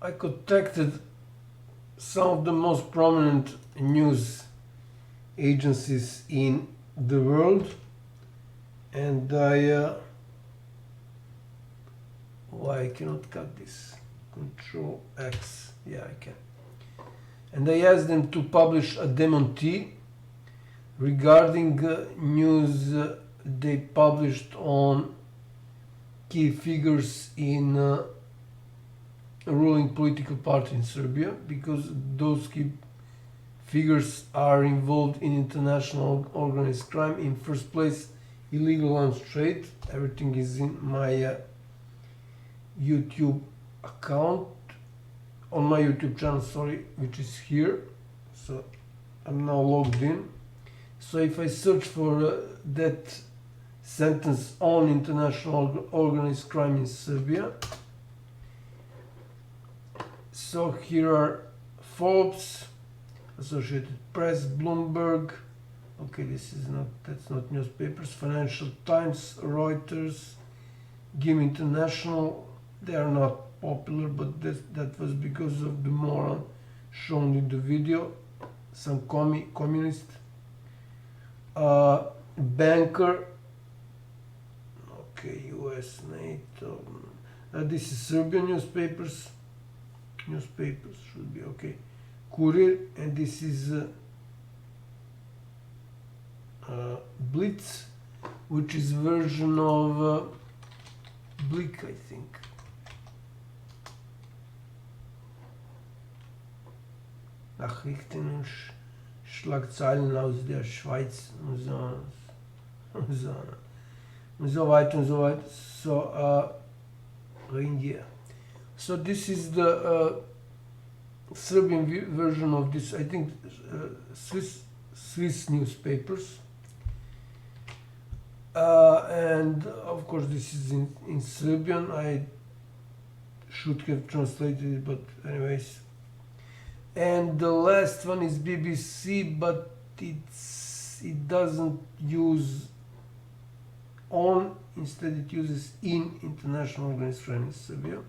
I contacted some of the most prominent news agencies in the world, and why I cannot cut this? Control X. Yeah, I can. And I asked them to publish a démenti regarding news they published on key figures in ruling political party in Serbia, because those key figures are involved in international organized crime. In first place, illegal arms trade. Everything is in my YouTube account, on my YouTube channel, sorry, which is here. So I'm now logged in. So if I search for that sentence on international organized crime in Serbia, so here are Forbes, Associated Press, Bloomberg. Okay, that's not newspapers. Financial Times, Reuters, GIM International. They are not popular, but that was because of the moron shown in the video. Some communist. Banker. Okay, US, NATO. This is Serbian newspapers. Newspapers should be okay. Courier, and this is Blitz, which is version of Blick, I think. Nachrichten und Schlagzeilen aus der Schweiz und so weiter und so weiter. So, India. So this is the Serbian version of this, I think, Swiss newspapers. And of course this is in Serbian. I should have translated it, but anyways. And the last one is BBC, but it doesn't use on, instead it uses in international organized crime in Serbia.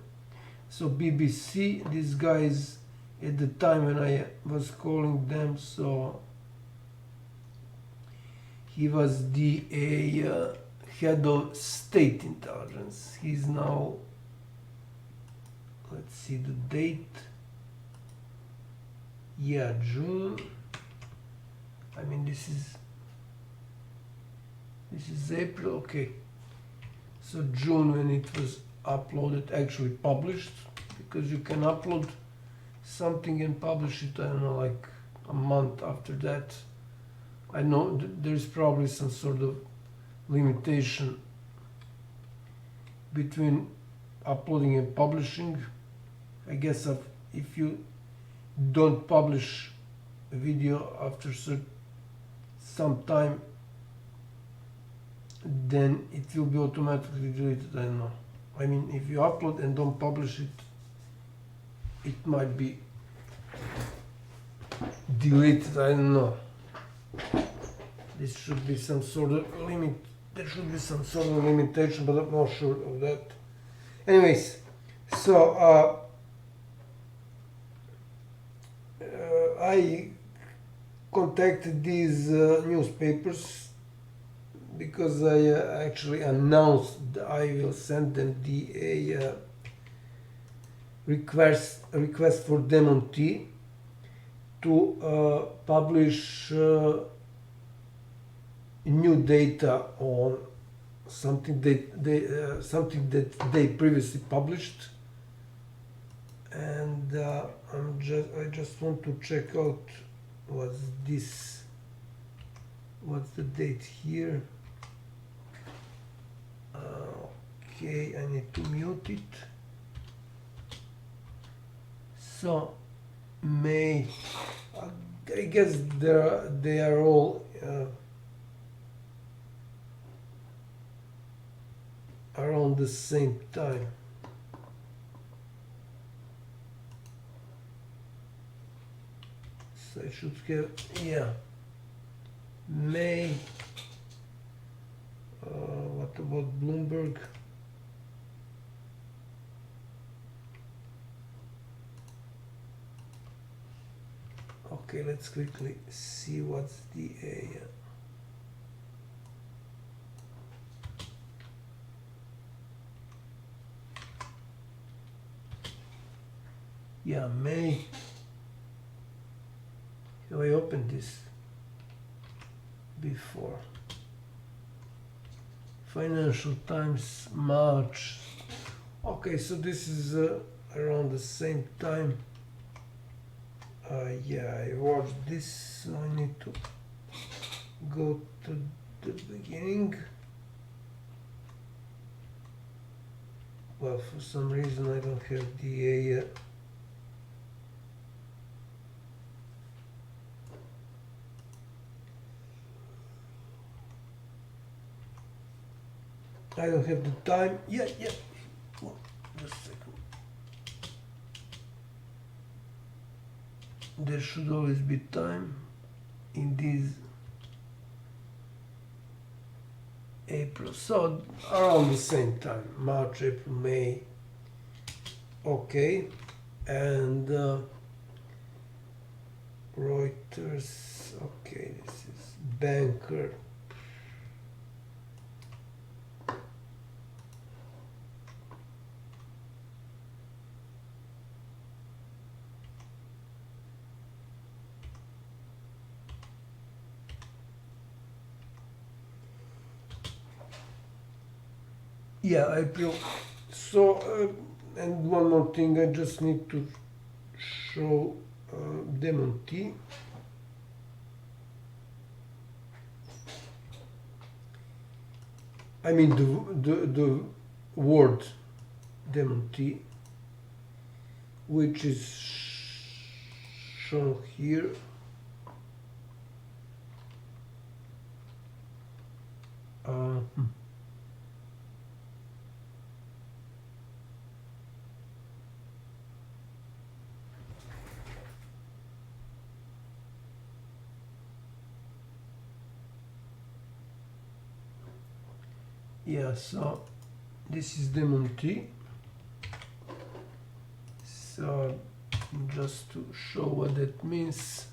So BBC, these guys at the time when I was calling them, so he was the head of state intelligence. He's now, let's see the date. Yeah, June. I mean, this is April. Okay, so June when it was uploaded, actually published, because you can upload something and publish it, I don't know, like a month after that. I know there's probably some sort of limitation between uploading and publishing. I guess if you don't publish a video after some time, then it will be automatically deleted. I don't know. I mean, if you upload and don't publish it, it might be deleted. I don't know. This should be some sort of limit. There should be some sort of limitation, but I'm not sure of that. Anyways, so I contacted these newspapers because I actually announced that I will send them the request for démenti to publish new data on something that they previously published, and I just want to check out what's the date here. Okay, I need to mute it. So May, I guess they are all around the same time. So I should have, yeah, May. What about Bloomberg? Okay, let's quickly see what's the area. Yeah, May. Have I opened this before? Financial Times, March. Okay, so this is around the same time. Yeah, I watched this, so I need to go to the beginning. Well, for some reason I don't have the I don't have the time. Yeah. Well, just a second. There should always be time in these April. So around the same time, March, April, May. Okay, and Reuters. Okay, this is banker. Yeah, April. So, and one more thing, I just need to show Demonti. I mean the word Demonti, which is shown here. Yeah, so this is Demonti. So just to show what that means.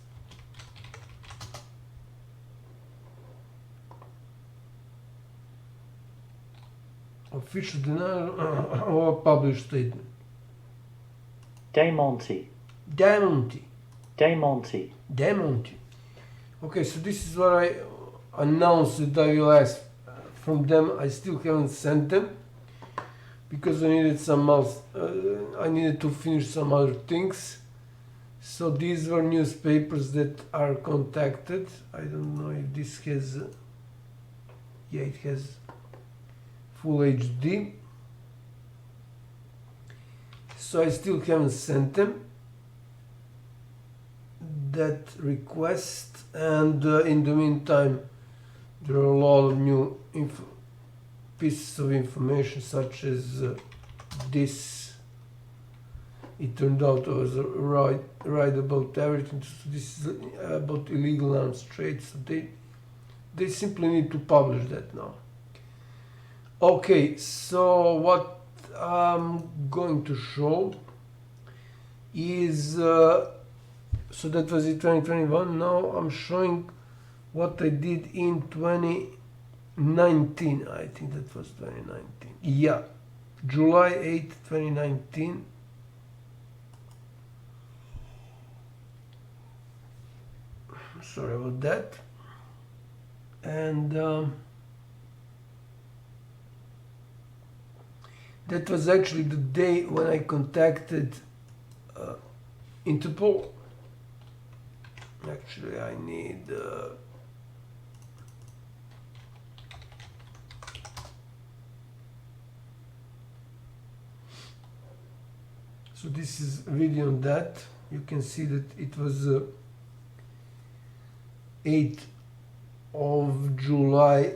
Official denial or published statement. Demonti. Demonti. Demonti. Demonti. Okay, so this is what I announced that I will ask from them. I still haven't sent them because I needed some else. I needed to finish some other things. So these were newspapers that are contacted. I don't know if this has. Yeah, it has full HD. So I still haven't sent them that request, and in the meantime there are a lot of new pieces of information, such as this. It turned out I was right about everything. So this is about illegal arms trade, so they simply need to publish that now. Okay, so what I'm going to show is so that was in 2021. Now I'm showing what I did in 2019. I think that was 2019. Yeah, July 8th, 2019. Sorry about that. And that was actually the day when I contacted Interpol. Actually, I need so this is a video on that. You can see that it was 8th of July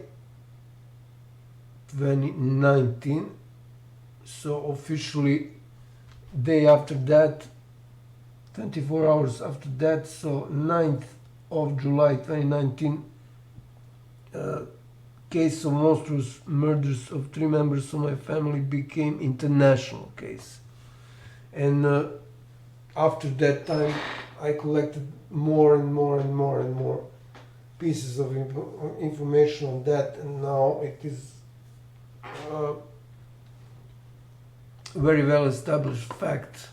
2019. So officially day after that, 24 hours after that, so 9th of July 2019, case of monstrous murders of 3 members of my family became international case. And after that time, I collected more and more and more and more pieces of information on that, and now it is very well established fact.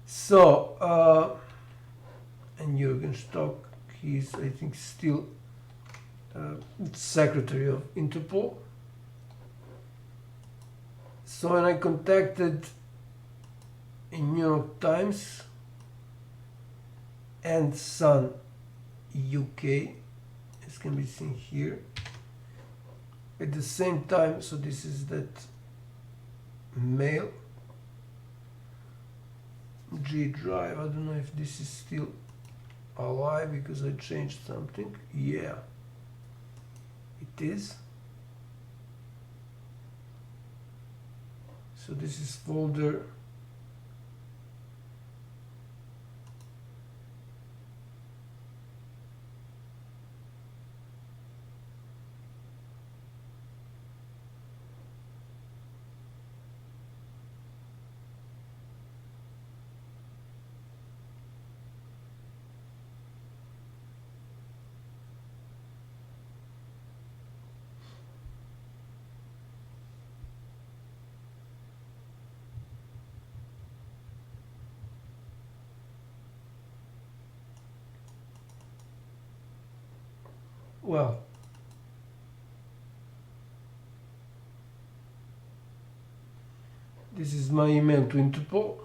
So, and Jürgen Stock, he's, I think, still secretary of Interpol. So when I contacted in New York Times and Sun UK, as can be seen here, at the same time, so this is that mail, G drive, I don't know if this is still alive because I changed something. Yeah, it is. So this is folder well, this is my email to Interpol.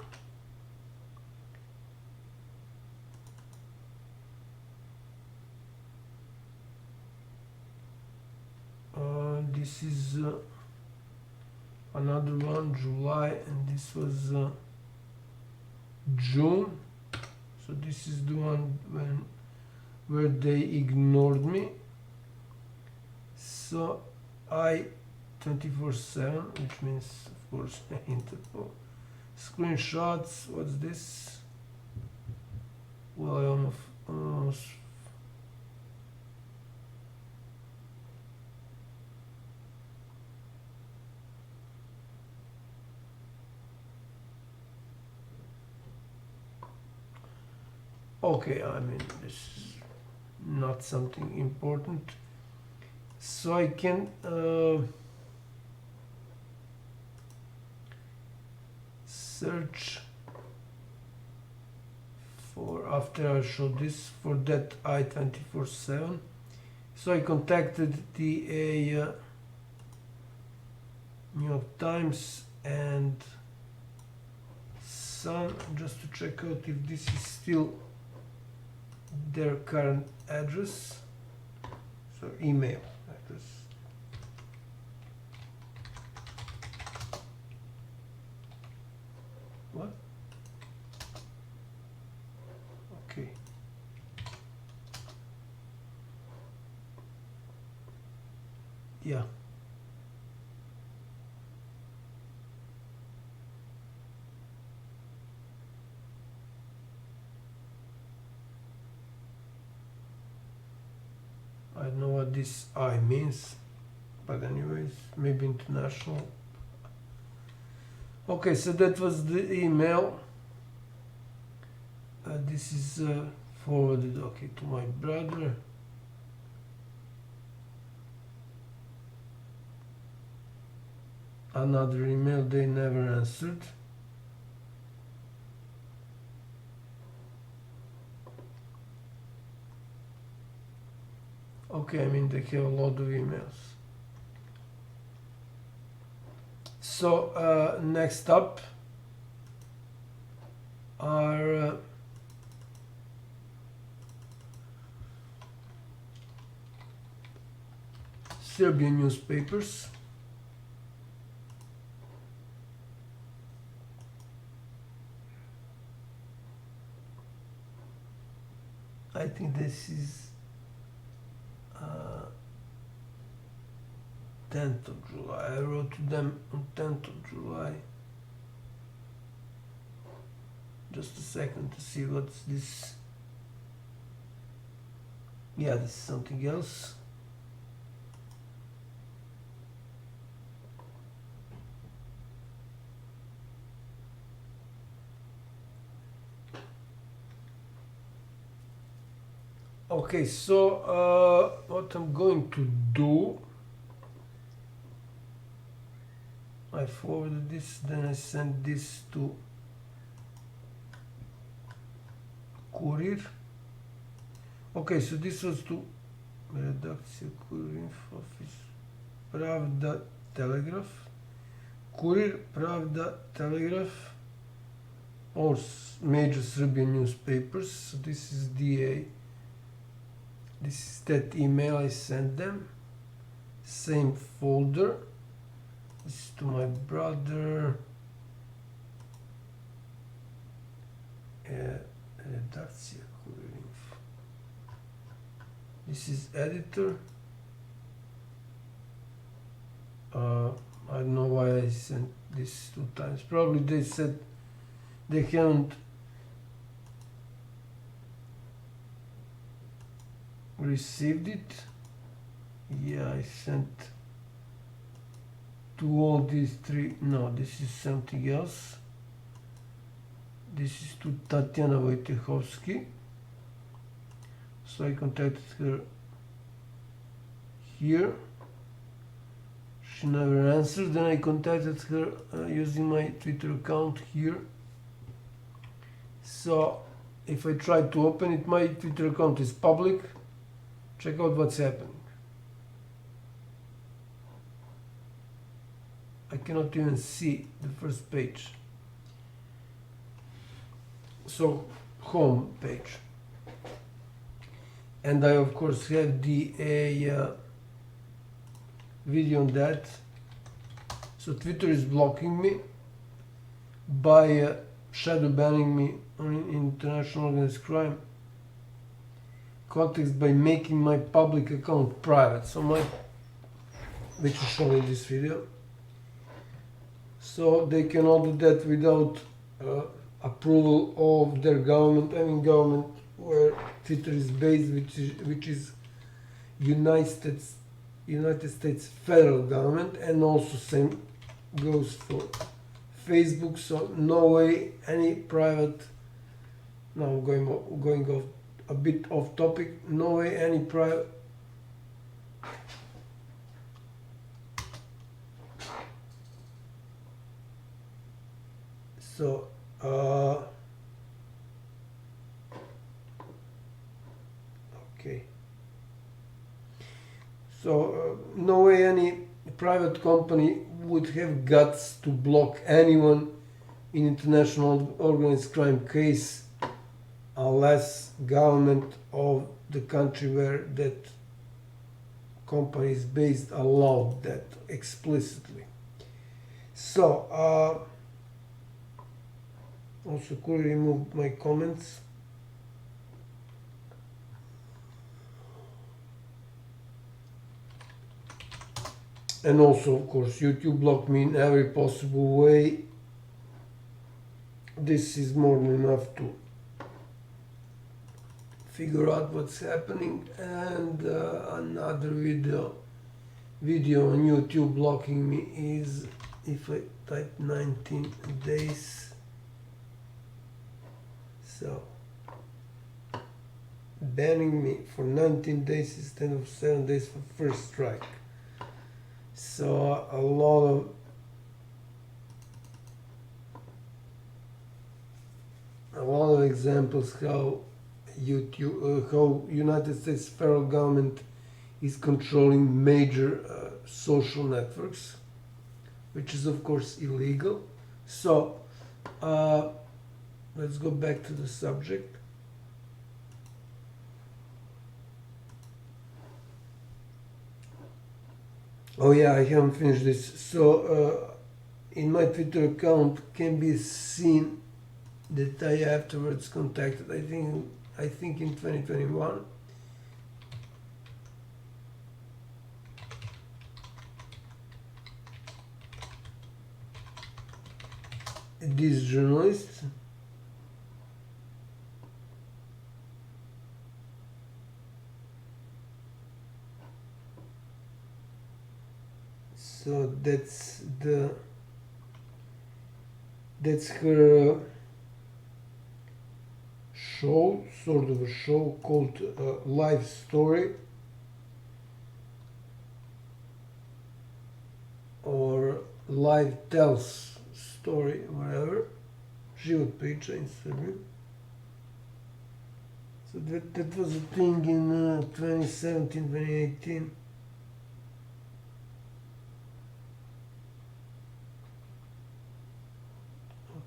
This is another one, July, and this was June. So this is the one where they ignored me. So I 24/7, which means of course Interpol. Screenshots. What's this? Well, I almost okay, I mean, this is not something important. So I can search for, after I show this, for that I-24/7. So I contacted the New York Times and Sun just to check out if this is still their current address, so email address. What? Okay. Yeah. I don't know what this I means, but anyways, maybe international. Okay, so that was the email. This is forwarded, okay, to my brother. Another email, they never answered. Okay, I mean, they have a lot of emails. So next up are Serbian newspapers. I think this is 10th of July. I wrote to them on 10th of July. Just a second to see what's this. Yeah, this is something else. Okay, so what I'm going to do, I forwarded this, then I sent this to Courier. Okay, so this was to Redakcija Courier Info Office, Pravda Telegraph, Courier, Pravda Telegraph, or major Serbian newspapers. So this is this is that email I sent them. Same folder. This is to my brother. Redakcija Courier Info. This is editor. I don't know why I sent this 2 times. Probably they said they haven't received it. Yeah, I sent to all these 3. No, this is something else. This is to Tatiana Wojciechowski. So I contacted her here. She never answered. Then I contacted her using my Twitter account here. So if I try to open it, my Twitter account is public. Check out what's happening. I cannot even see the first page. So home page. And I of course have the video on that. So Twitter is blocking me by shadow banning me on international organized crime context by making my public account private. So which is shown in this video. So they cannot do that without approval of their government. I mean government where Twitter is based, which is United States federal government, and also same goes for Facebook. So no way any private. Now I'm going off a bit off topic. No way any private. So okay. So no way any private company would have guts to block anyone in international organized crime case unless government of the country where that company is based allowed that explicitly. So also could remove my comments. And also, of course, YouTube blocked me in every possible way. This is more than enough to figure out what's happening. And another video on YouTube blocking me is if I type 19 days. So banning me for 19 days instead of 7 days for first strike. So a lot of examples how how United States federal government is controlling major social networks, which is of course illegal. So let's go back to the subject. Oh yeah, I haven't finished this. So in my Twitter account can be seen that I afterwards contacted, I think in 2021, this journalist. So that's her show, sort of a show called Life Story or Live Tells Story, whatever. Život priča in Serbian. So that was a thing in 2017, 2018.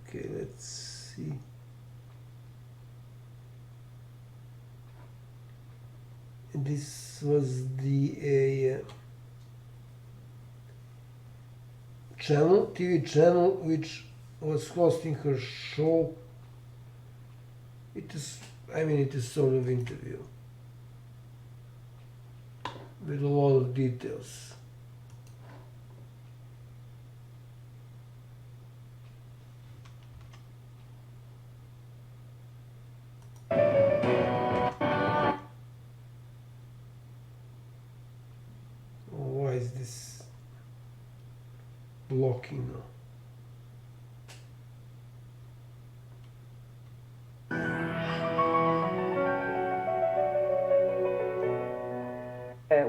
Okay, let's see. And this was the channel, TV channel, which was hosting her show. It is sort of interview with a lot of details. Why is this blocking now?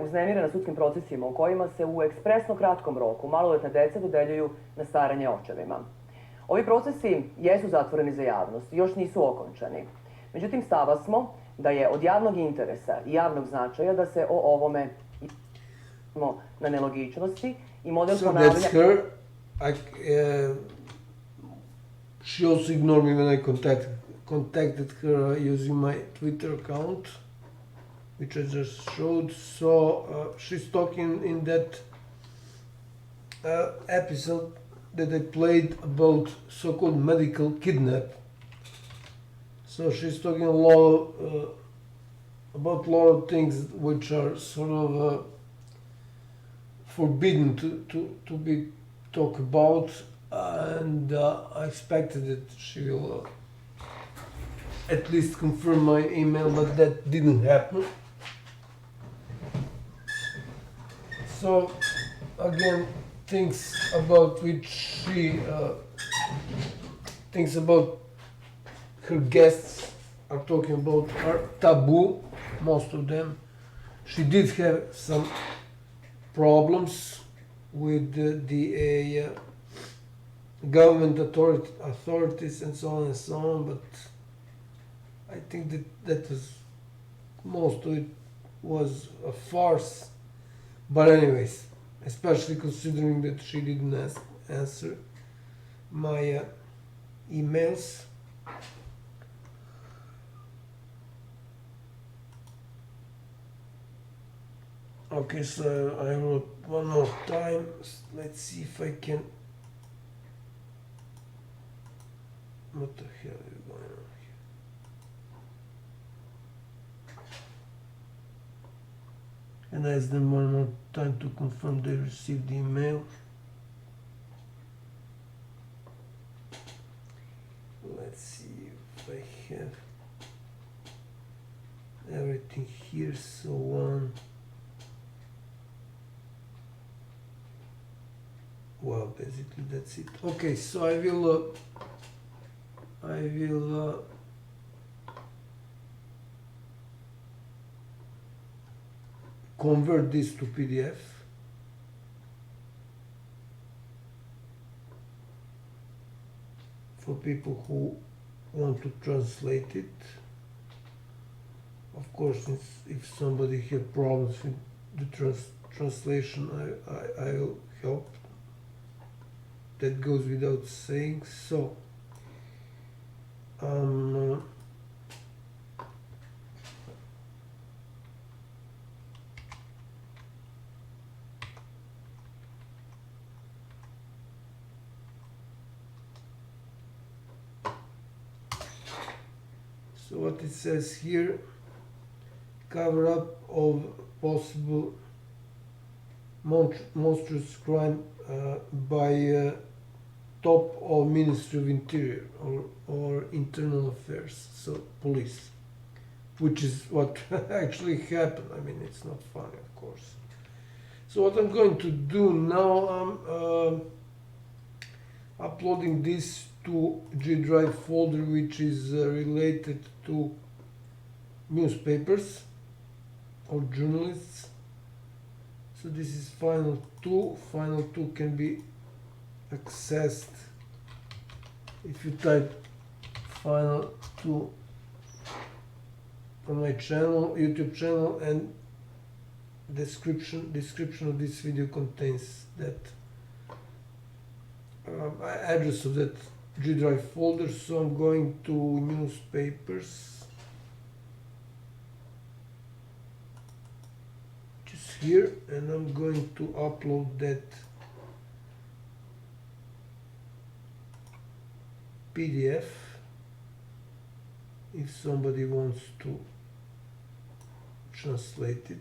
Uznemire na sudskim procesima u kojima se u ekspresno kratkom roku maloletne dece dodeljuju na staranje očevima. Ovi procesi jesu zatvoreni za javnost, još nisu okončani. Međutim, stava smo da je od javnog interesa i javnog značaja da se o ovome na nelogičnosti i model ponavljanja... So that's her. She also ignored me when I contacted her using my Twitter account, which I just showed. So she's talking in that episode that I played about so-called medical kidnap. So she's talking about a lot of things which are sort of forbidden to be talked about, and I expected that she will at least confirm my email, but that didn't happen. So again, things about which she thinks about her guests are talking about are taboo, most of them. She did have some problems with the government authorities and so on, but I think that was, most of it was a farce. But anyways, especially considering that she didn't answer my emails. Okay, so I wrote one more time. Let's see if I can... What the hell is going on here? And ask them one more time to confirm they received the email. Let's see if I have everything here. So one. Well, basically that's it. Okay, so I will convert this to PDF. For people who want to translate it. Of course, if somebody had problems with the translation, I will help. That goes without saying. So so what it says here: cover up of possible monstrous crime by top of Ministry of Interior or Internal Affairs, so police, which is what actually happened. I mean, it's not funny, of course. So what I'm going to do now, I'm uploading this to G drive folder which is related to newspapers or journalists. So this is final 2. Final 2 can be accessed if you type final 2 on my channel, YouTube channel, and description of this video contains that address of that G drive folder. So I'm going to newspapers, just here, and I'm going to upload that PDF if somebody wants to translate it.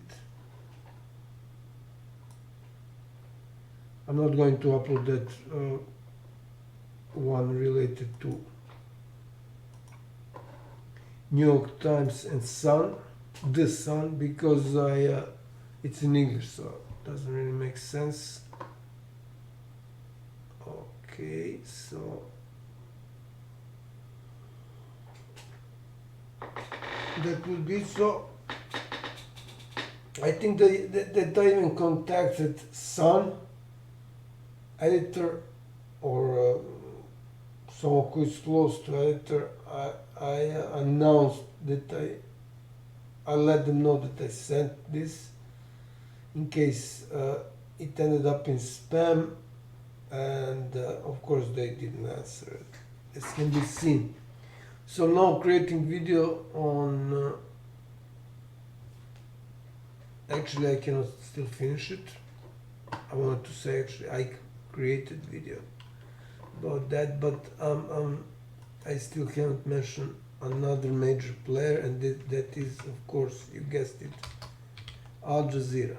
I'm not going to upload that one related to New York Times and Sun, The Sun, because it's in English, so it doesn't really make sense. Okay, so that will be so. I think that I even contacted Sun editor or someone who is close to editor. I announced that I let them know that I sent this in case it ended up in spam, and of course they didn't answer it, as can be seen. So now creating video on actually I cannot still finish it. I wanted to say actually I created video about that, but I still cannot mention another major player, and that is, of course, you guessed it, Al Jazeera.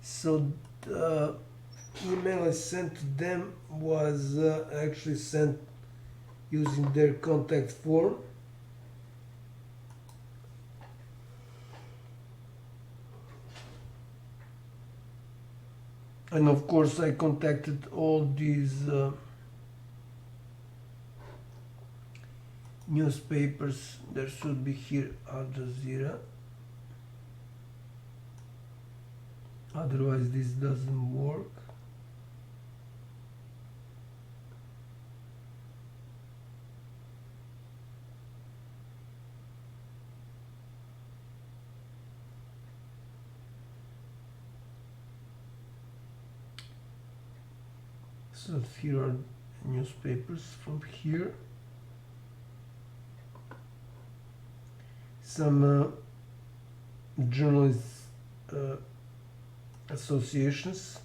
So the email I sent to them was actually sent using their contact form. And of course I contacted all these newspapers. There should be here Al Jazeera. Otherwise this doesn't work. So here are newspapers from here. Some journalists associations,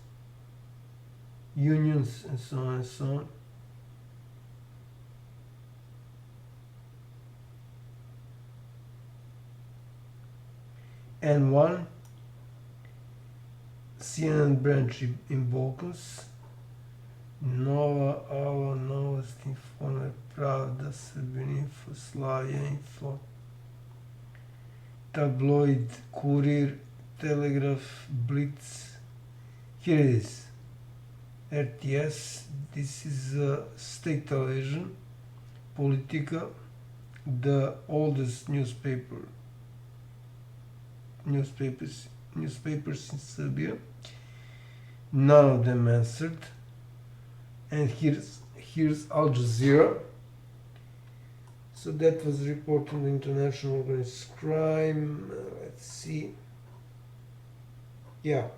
unions, and so on and so on. And one CNN branch in Balkans. Nova, Ava, Novost, Informer, Pravda, Serbian Info, Slavia Info, Tabloid, Courier, Telegraph, Blitz. Here it is. RTS, this is state television, Politica, the oldest newspapers in Serbia. None of them answered. And here's Al Jazeera. So that was reporting the international organized crime. Let's see. Yeah.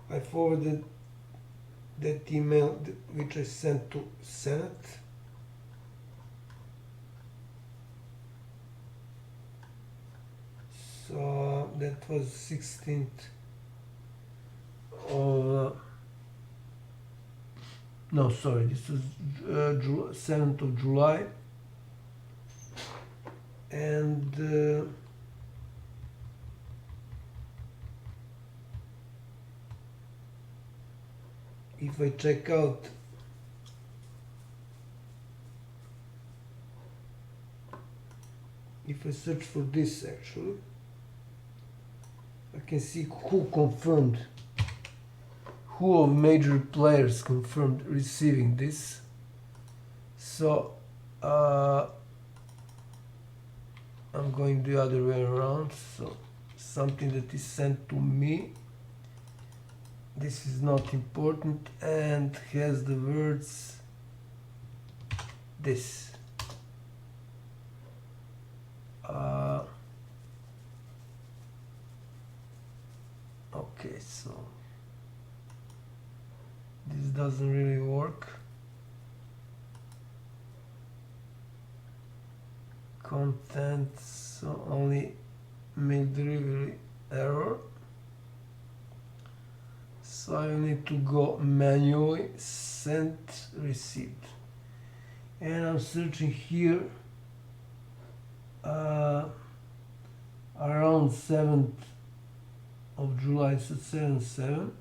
I forwarded that email which I sent to Senate. So that was 16th of no, sorry, this was 7th of July, and if I check out if I search for this, actually I can see who who of major players confirmed receiving this. So I'm going the other way around. So something that is sent to me, this is not important, and has the words this. Okay, so this doesn't really work. Content, so only mail delivery error. So I need to go manually sent received, and I'm searching here around 7th of July, so 7/7,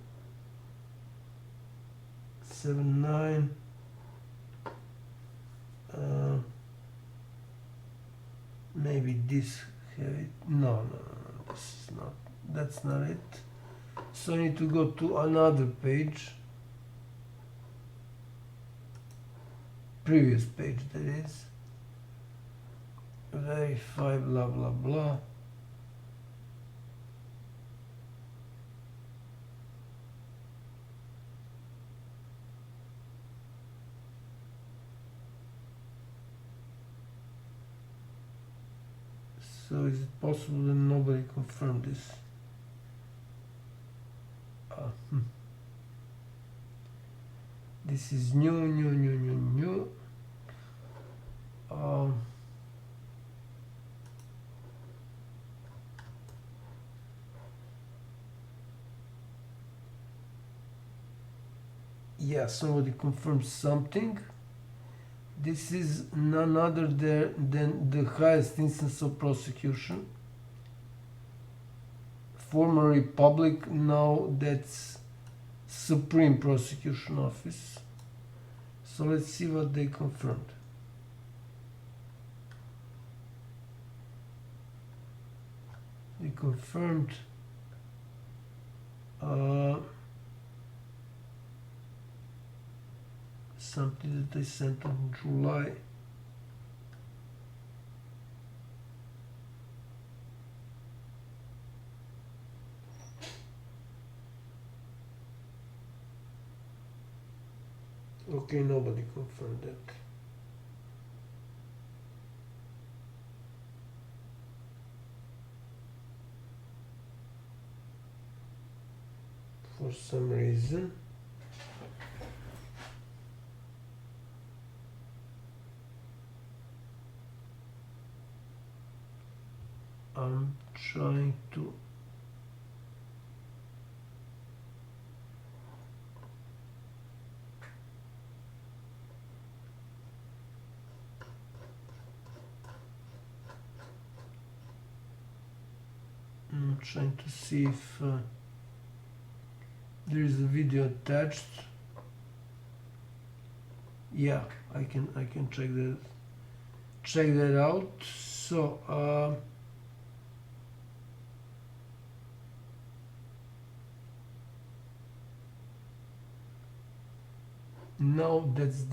7/9. Maybe this have it. No, this is not. That's not it. So I need to go to another page, previous page that is. Verify blah blah blah. So is it possible that nobody confirmed this? This is new. Yeah, somebody confirmed something. This is none other than the highest instance of prosecution. Former Republic, now that's Supreme Prosecution Office. So let's see what they confirmed. They confirmed something that they sent in July. Okay, nobody confirmed that. For some reason. I'm trying to see if there is a video attached. Yeah, I can check that out. So now that's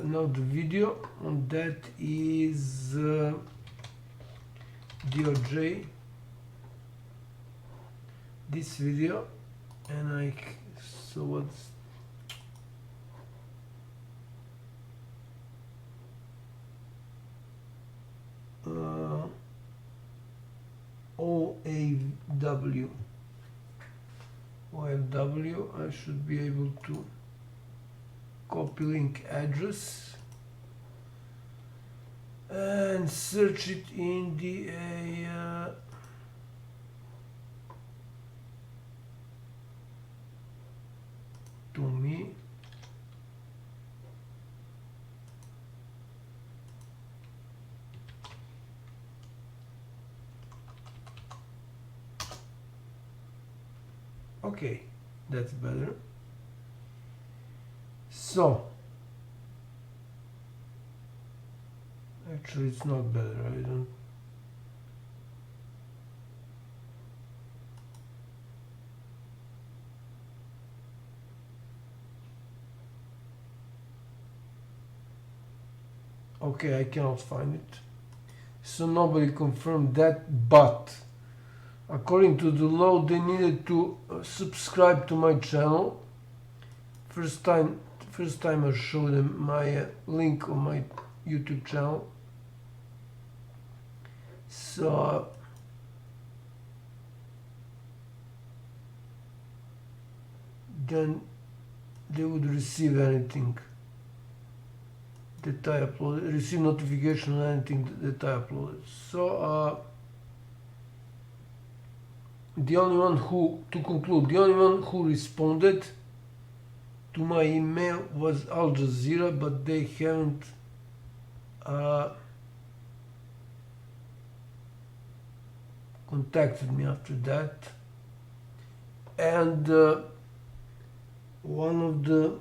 now the video on that is DOJ, this video, and so what's OAW, I should be able to copy link address and search it in the to me. Okay, that's better. So actually it's not better. I don't. Okay, I cannot find it. So nobody confirmed that, but according to the law, they needed to subscribe to my channel. First time I show them my link on my YouTube channel. So then they would receive anything that I uploaded, receive notification on anything that I uploaded. So the only one who responded to my email was Al Jazeera, but they haven't contacted me after that. And one of the,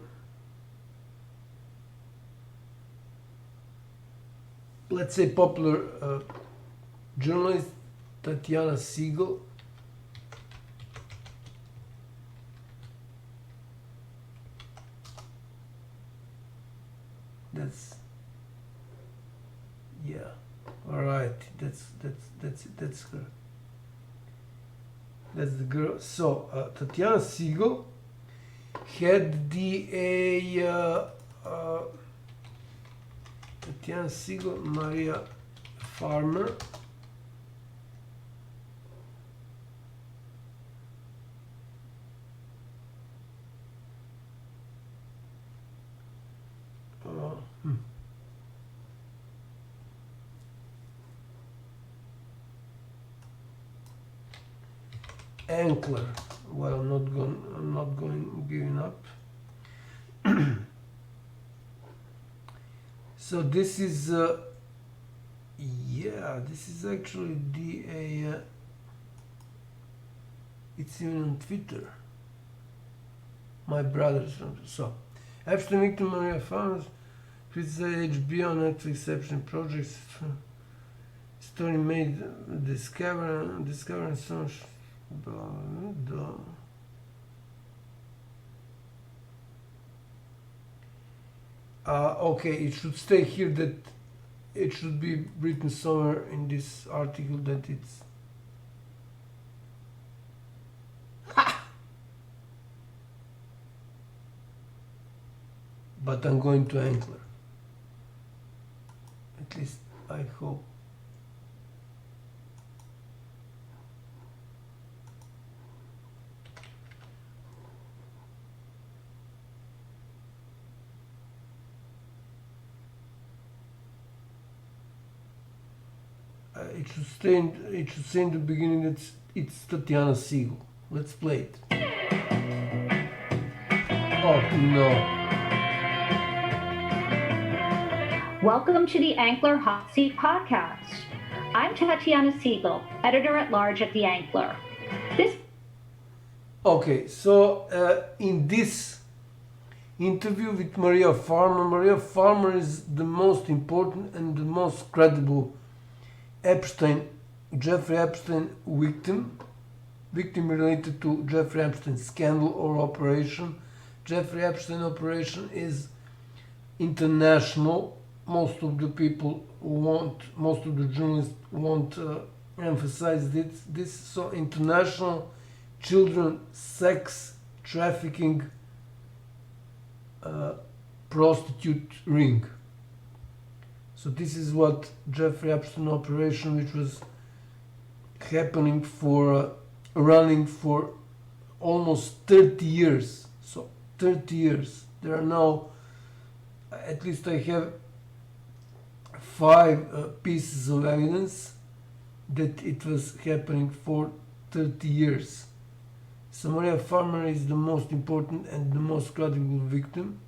let's say, popular journalist, Tatiana Siegel, that's, yeah, all right, that's her. That's the girl. So Tatiana Siegel had Tatiana Siegel, Maria Farmer, Ankler. Well, I'm not giving up. So this is this is actually it's even on Twitter. My brother's from. So Epstein victim Maria Farmers criticized HBO Netflix exception projects. Story made discovering so much. Okay, it should stay here that it should be written somewhere in this article that it's but I'm going to Ankler. At least I hope. It should say in the beginning that it's Tatiana Siegel. Let's play it. Oh no. Welcome to the Ankler Hot Seat Podcast. I'm Tatiana Siegel, editor-at-large at the Ankler. Okay, so in this interview with Maria Farmer is the most important and the most credible Jeffrey Epstein victim related to Jeffrey Epstein scandal or operation. Jeffrey Epstein operation is international. Most of the journalists won't emphasize this. So international children sex trafficking prostitute ring. So this is what Jeffrey Epstein operation, which was happening running for almost 30 years. So 30 years. There are now, at least I have 5 pieces of evidence that it was happening for 30 years. So Maria Farmer is the most important and the most credible victim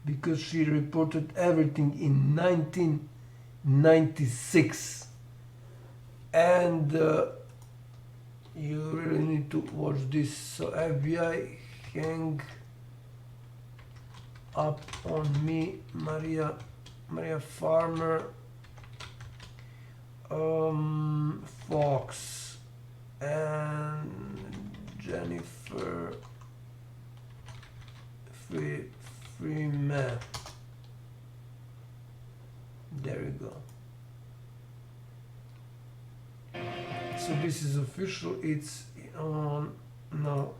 because she reported everything in 1996, and you really need to watch this. So FBI hang up on me, Maria Farmer, Fox, and Jennifer Freeman. There you go. So this is official. It's on now.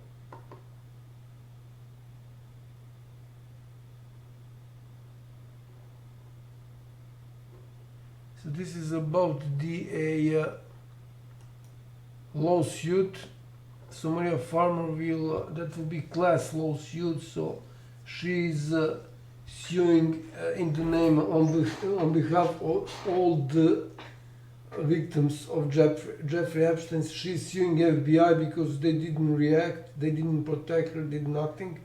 So this is about the lawsuit. So Maria Farmer will that will be class lawsuit. So she's suing in the name on behalf of all the victims of Jeffrey Epstein. She's suing FBI because they didn't react, they didn't protect her, did nothing.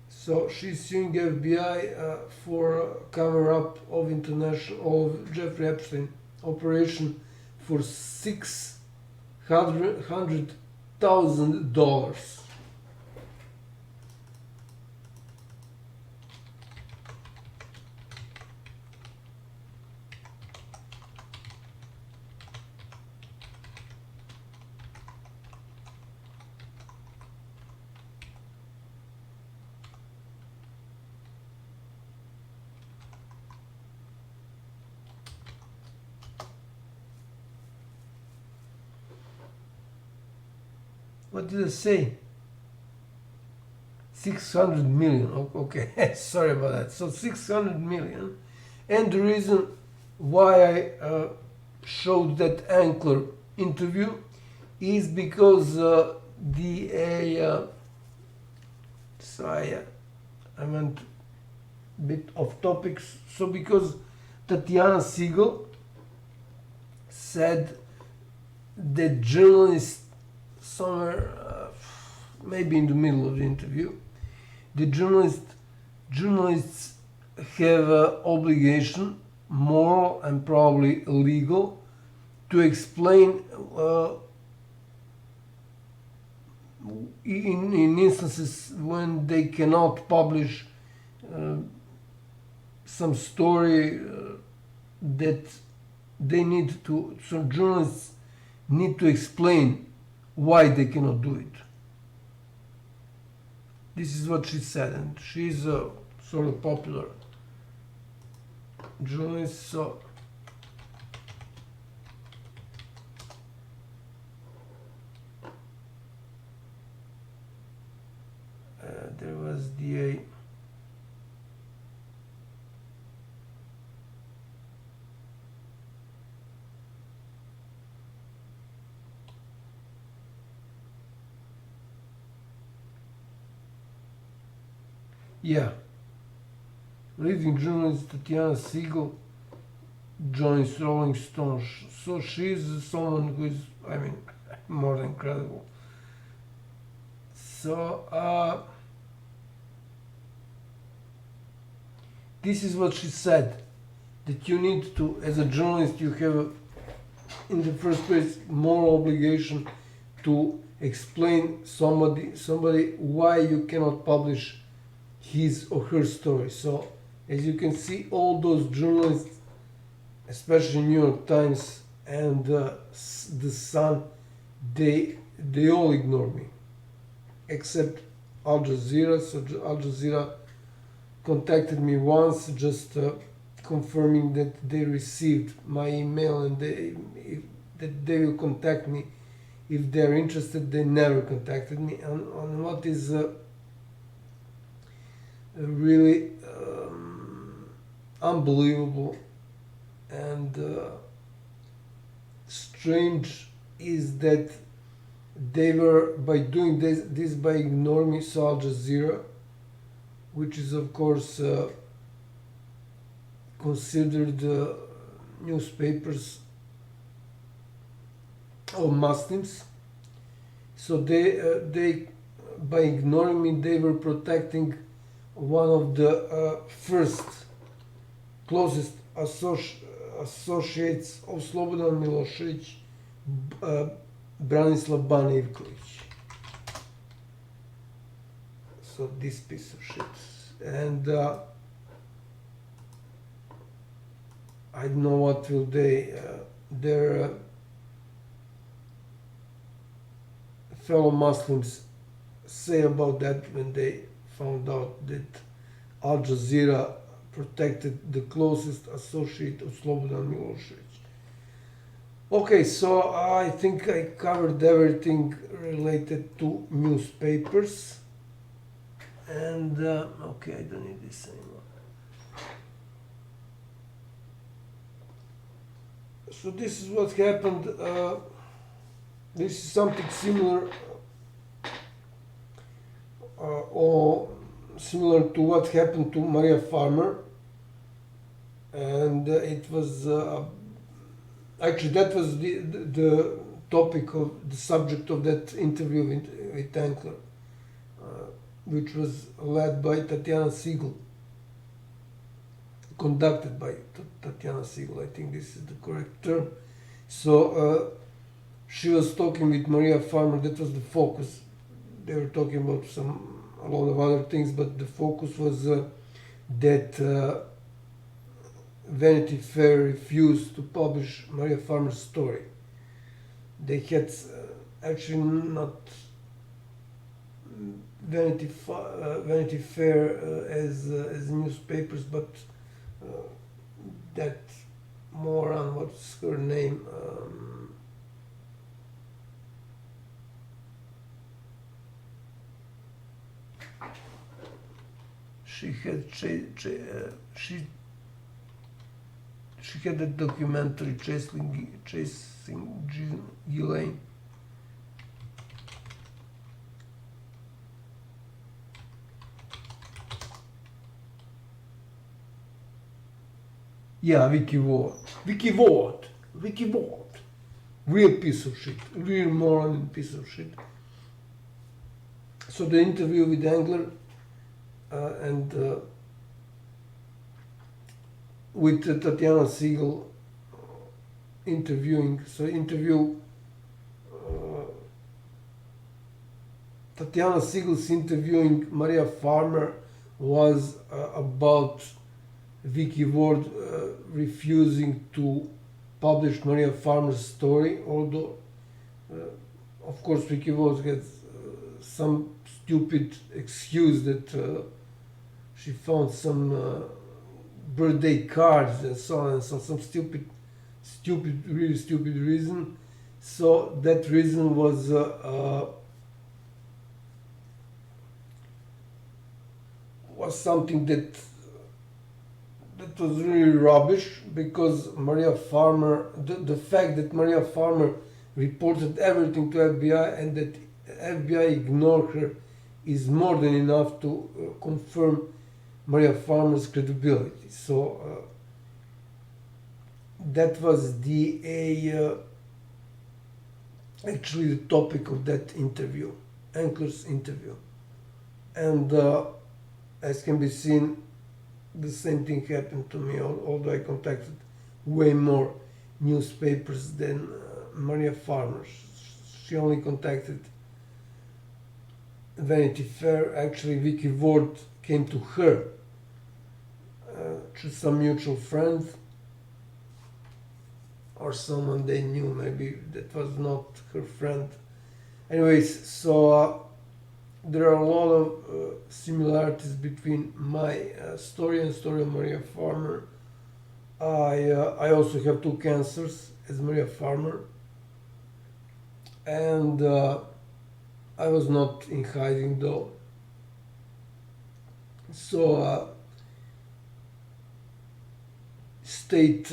So she's suing FBI for cover-up of Jeffrey Epstein operation for $600,000. What did I say? 600 million. Okay, sorry about that. So 600 million. And the reason why I showed that Ankler interview is because I went a bit off topics. So because Tatiana Siegel said that journalists somewhere, maybe in the middle of the interview, the journalists have an obligation, moral and probably legal, to explain in instances when they cannot publish some story that they need to, so journalists need to explain why they cannot do it. This is what she said, and she's a sort of popular journalist, so there was the yeah, leading journalist Tatiana Siegel joins Rolling Stones. So she's someone who is, I mean, more than credible. So this is what she said, that you need to, as a journalist, you have, in the first place, moral obligation to explain somebody why you cannot publish his or her story. So as you can see, all those journalists, especially New York Times and the Sun, they all ignore me, except Al Jazeera. So Al Jazeera contacted me once, just confirming that they received my email and that they will contact me if they're interested. They never contacted me. On what is really unbelievable and strange is that they were, by doing this by ignoring me, so Al Jazeera, which is of course considered newspapers of Muslims, so they by ignoring me, they were protecting one of the first closest associates of Slobodan Milošević, Branislav Ban Ivković. So this piece of shit. And I don't know what will their fellow Muslims say about that when they found out that Al Jazeera protected the closest associate of Slobodan Milosevic. Okay, so I think I covered everything related to newspapers. And okay, I don't need this anymore. So this is what happened. This is something similar, or similar to what happened to Maria Farmer, and it was actually that was the topic of the subject of that interview with Ankler, which was led by Tatiana Siegel, conducted by Tatiana Siegel. I think this is the correct term. So she was talking with Maria Farmer. That was the focus. They were talking about a lot of other things, but the focus was that Vanity Fair refused to publish Maria Farmer's story. They had actually not Vanity Fair as newspapers, but that moron, what's her name? She had she had a documentary chasing Ghislaine. Yeah, Vicky Ward. Real piece of shit. Real moron and piece of shit. So the interview with Angler and with Tatiana Siegel interviewing. So Tatiana Siegel's interviewing Maria Farmer was about Vicky Ward refusing to publish Maria Farmer's story, although of course Vicky Ward had some stupid excuse that she found some birthday cards and so on, and so some really stupid reason. So that reason was something that was really rubbish, because Maria Farmer, the fact that Maria Farmer reported everything to FBI and that FBI ignored her is more than enough to confirm Maria Farmer's credibility. So that was actually the topic of that interview, Ankler's interview. And as can be seen, the same thing happened to me, although I contacted way more newspapers than Maria Farmer. She only contacted Vanity Fair. Actually, Vicky Ward came to her through some mutual friend or someone they knew. Maybe that was not her friend. Anyways, so there are a lot of similarities between my story and story of Maria Farmer. I also have 2 cancers as Maria Farmer, and I was not in hiding though. So state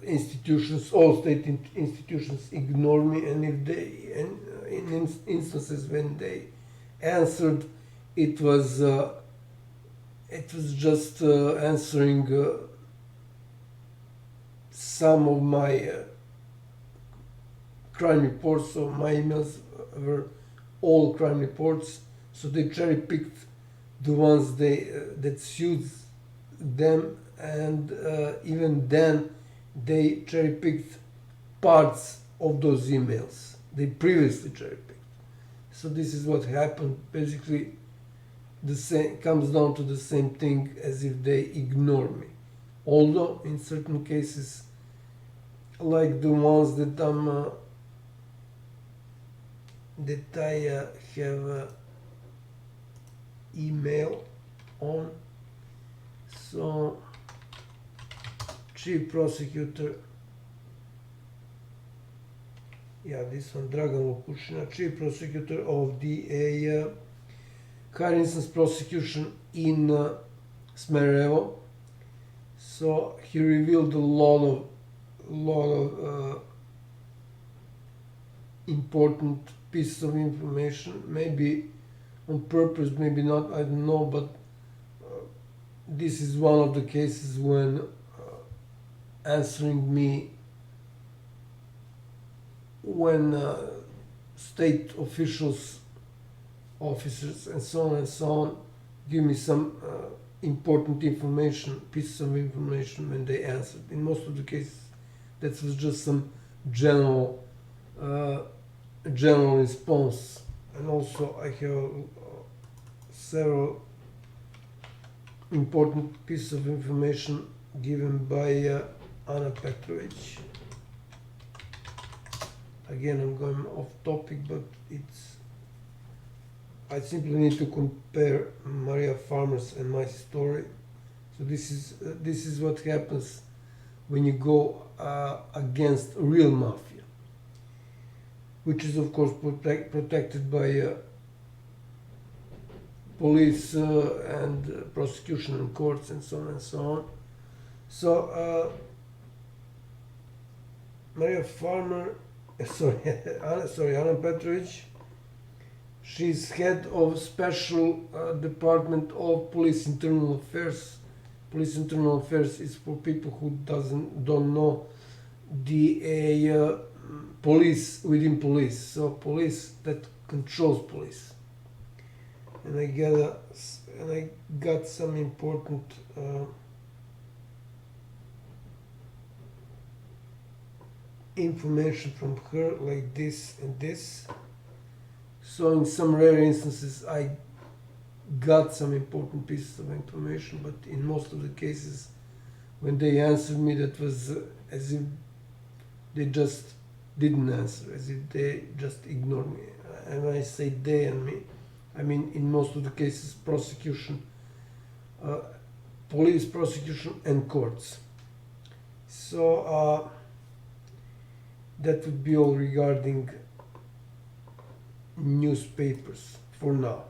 institutions, all state institutions ignore me, and if they, and in instances when they answered, it was just answering some of my crime reports. So my emails were all crime reports. So they cherry picked the ones that suits them, and even then they cherry picked parts of those emails they previously cherry picked. So this is what happened. Basically, the same comes down to the same thing as if they ignore me. Although in certain cases, like the ones that I have email on. So chief prosecutor, yeah, this one, Dragan Lukushina, chief prosecutor of the higher instance prosecution in Smederevo. So he revealed a lot of important pieces of information, maybe on purpose, maybe not, I don't know, but this is one of the cases when answering me, when state officials, officers, and so on, give me some important information, pieces of information when they answered. In most of the cases, that was just some general response. And also I have several important pieces of information given by Anna Petrovic. Again, I'm going off topic, but I simply need to compare Maria Farmer's and my story. So this is what happens when you go against real mafia, which is of course protected by police and prosecution and courts and so on and so on. So Maria Farmer, Anna Petrovic, she's head of special department of police internal affairs. Police internal affairs is for people who don't know the police within police. So police that controls police. And I got some important information from her, like this and this. So in some rare instances I got some important pieces of information, but in most of the cases when they answered me, that was as if they just didn't answer, as if they just ignored me. And when I say they and me, I mean in most of the cases prosecution, police, prosecution and courts. So that would be all regarding newspapers for now.